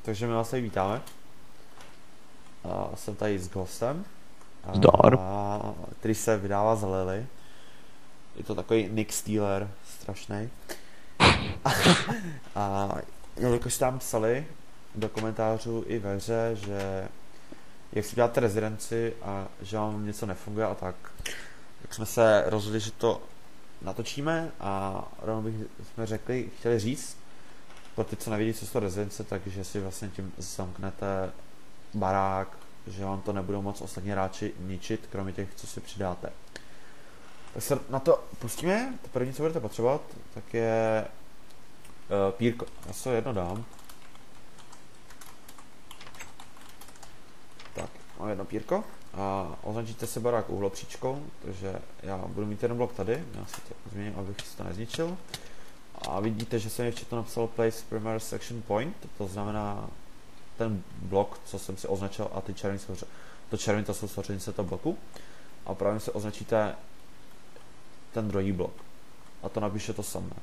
Takže my vás tady vítáme. Jsem tady s Ghostem. Zdar. Který se vydává za Lily. Je to takový Nick Stealer, strašný. A jelikož tam psali do komentářů i ve hře, že jak si děláte rezidenci a že vám něco nefunguje a tak jsme se rozhodli, že to natočíme a rovnou jsme chtěli říct pro ty, co nevědí, co jsou to rezidence, takže si vlastně tím zamknete barák, že vám to nebudou moc ostatní hráči ničit, kromě těch, co si přidáte. Tak se na to pustíme. To první, co budete potřebovat, tak je pírko. Já se jedno dám. Tak, mám jedno pírko a označíte si barák uhlopříčkou, takže já budu mít jeden blok tady, já si to změním, abych si to nezničil. A vidíte, že jsem je včetně napsal place primary section point, to znamená ten blok, co jsem si označil, a ty červený to červený to jsou složenice toho bloku. A právě si označíte ten druhý blok. A to napíše to samé.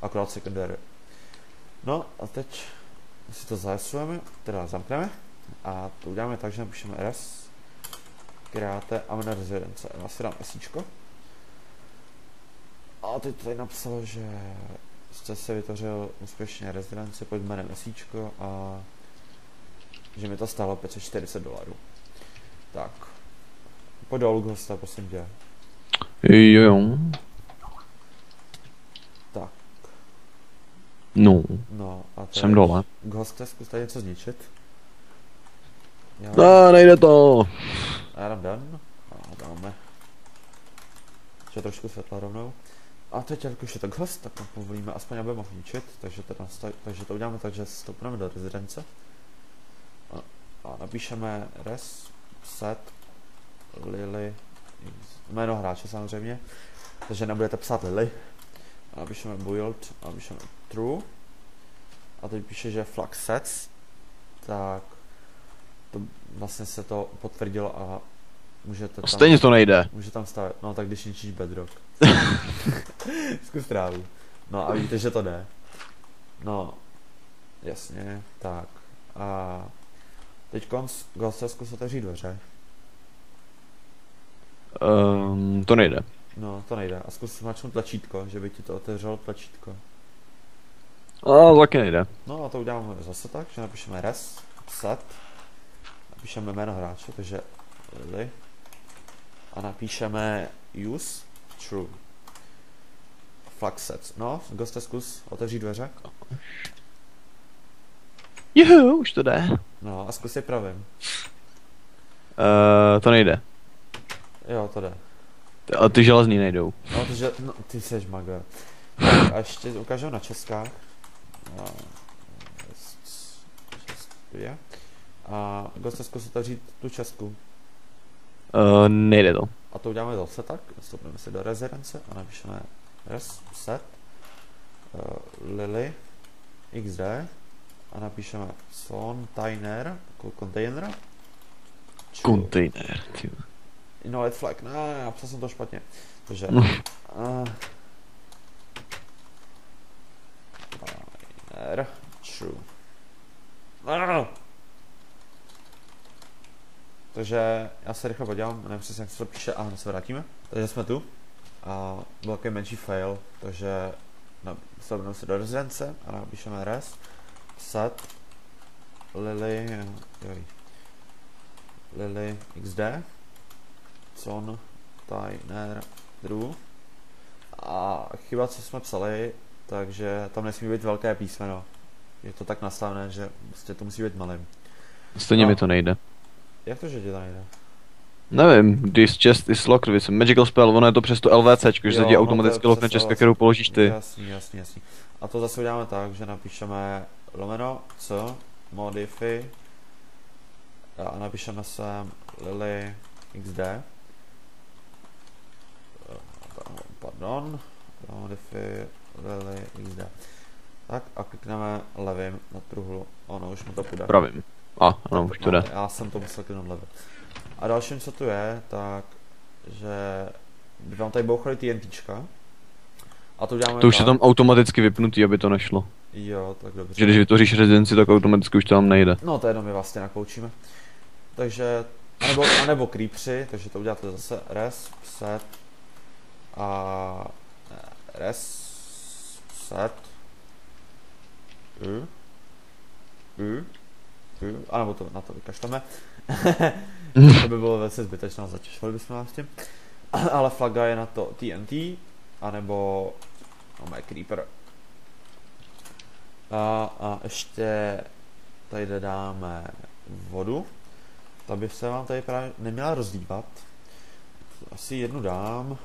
Akorát secondary. No a teď si to zarysujeme, teda zamkneme. A to uděláme tak, že napíšeme res create amena residence. Já si dám esíčko. A teď tady napsalo, že jste se vytvořil úspěšně rezidenci pod jménem esíčko a že mi to stálo $540. Tak. Pojď dolů, Ghosta, prosím tě. Jo. Tak. No. No a teď Jsem dole. Ghoste, zkus tady něco zničit. Nejde to. Já dám den. A dáme. Ještě trošku světla rovnou. A teď, jak už je to Ghost, tak mu povolíme aspoň, aby mohl ničit. Takže to uděláme tak, že stoupneme do rezidence. A napíšeme res set Lily, jméno hráče samozřejmě, takže nebudete psát Lily. A napíšeme build, a napíšeme true. A teď píše, že flag sets, tak to vlastně se to potvrdilo a můžete tam... Stejně to nejde. Může tam stavit, no tak když ničíš bedrock. Zkus trávu. No a vidíte, že to jde. No, jasně, tak. A teď Ghost, zkus otevřít dveře. To nejde. No, to nejde. A zkus zmačknout tlačítko, že by ti to otevřelo tlačítko. A taky nejde. No a to uděláme zase tak, že napíšeme res, set, napíšeme jméno hráče, takže Lily, a napíšeme use true. Flag set. No, Ghoste, zkus otevřít dveře. Juhu, už to jde. No a zkus je pravým. To nejde. Jo, to jde. A ty železný nejdou. No, ty seš maga. Tak a ještě ukážu na českách. A Ghoste, zkus otevřít tu česku. Nejde to. A to uděláme zase tak. Vstoupíme si do rezidence a napíšeme res set Lily XD a napíšeme container, jako container. Kontejner. Invalid flag, ne, napsal jsem to špatně. Takže container true. Takže já se rychle podívám, nevím přesně, jak se to píše, a hned se vrátíme. Takže jsme tu a byl takový menší fail, takže stavíme se do rezidence a napíšeme res set Lily XD container true a chyba, co jsme psali, takže tam nesmí být velké písmeno. Je to tak nastavené, že prostě to musí být malým. Stejně mi to nejde. Jak to, že ti to nejde? Nevím, this chest is locked with magical spell, ono je to přes to LVCčko, že se ti automaticky lockne česka, kterou položíš ty. Jasný. A to zase uděláme tak, že napíšeme lomeno c modify a napíšeme sem Lily XD. Pardon, modify Lily XD. Tak a klikneme levým na truhlu. Ono už mu to půjde. Pravým. Ano, už to jde. Já jsem to musel kliknout levě. A dalším, co tu je, tak, že by vám tady bouchaly TNTčka. A to uděláme to už je tam automaticky vypnutý, aby to nešlo. Jo, tak dobře. Že když vytvoříš rezidenci, tak automaticky už to tam nejde. No to jenom my vlastně nakoučíme. Takže, anebo creepři, takže to uděláte zase res, set a res, set, anebo to na to vykašleme. To by bylo velice zbytečné, zatěšovali bychom vás tím. Ale flaga je na to TNT, anebo máme creeper. A ještě tady dáme vodu. Ta by se vám tady právě neměla rozdívat. Asi jednu dám.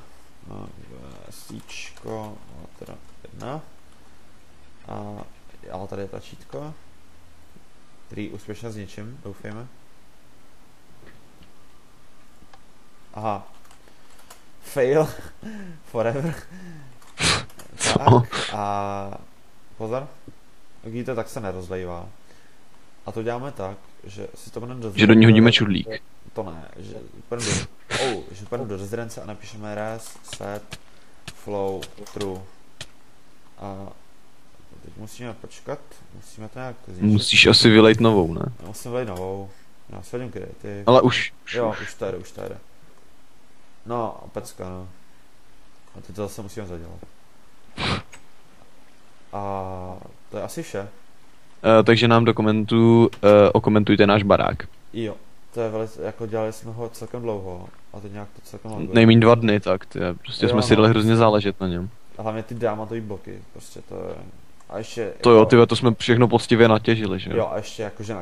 Síčko, teda jedna. A tady je tlačítko, který úspěšně zničím, doufejme. Aha. Fail. Forever. Tak. A pozor. Vidíte, tak se nerozlejvá. A to děláme tak, že si to budeme Že do ní hodíme čudlík. To ne, že půjdeme do rezidence a napíšeme res, set, flow, true. A teď musíme počkat, musíme to nějak zničit. Musíš asi vylejt novou, ne? Musím vylejt novou. Já svedím kreativ. Ale už. Jo, už to jde. No, pecka, no. A teď to zase musíme zadělat. A to je asi vše. Takže nám do komentů okomentujte náš barák. Jo, to je velice, jako dělali jsme ho celkem dlouho. A teď nějak to celkem dlouho. Nejméně 2 dny, tak prostě Jo, jsme si dali hrozně záležet na něm. A hlavně ty diamantové bloky, prostě to je... A ještě... To jo, tyhle, to jsme všechno poctivě natěžili, že jo? Jo, a ještě jakože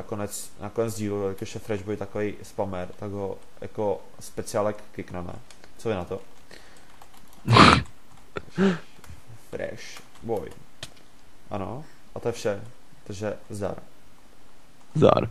nakonec dílu, jakože Freshboy takový spamer, tak ho jako speciálek kikneme. Co vy na to? Fresh boy. Ano, a to je vše. Takže zdar. Zdar.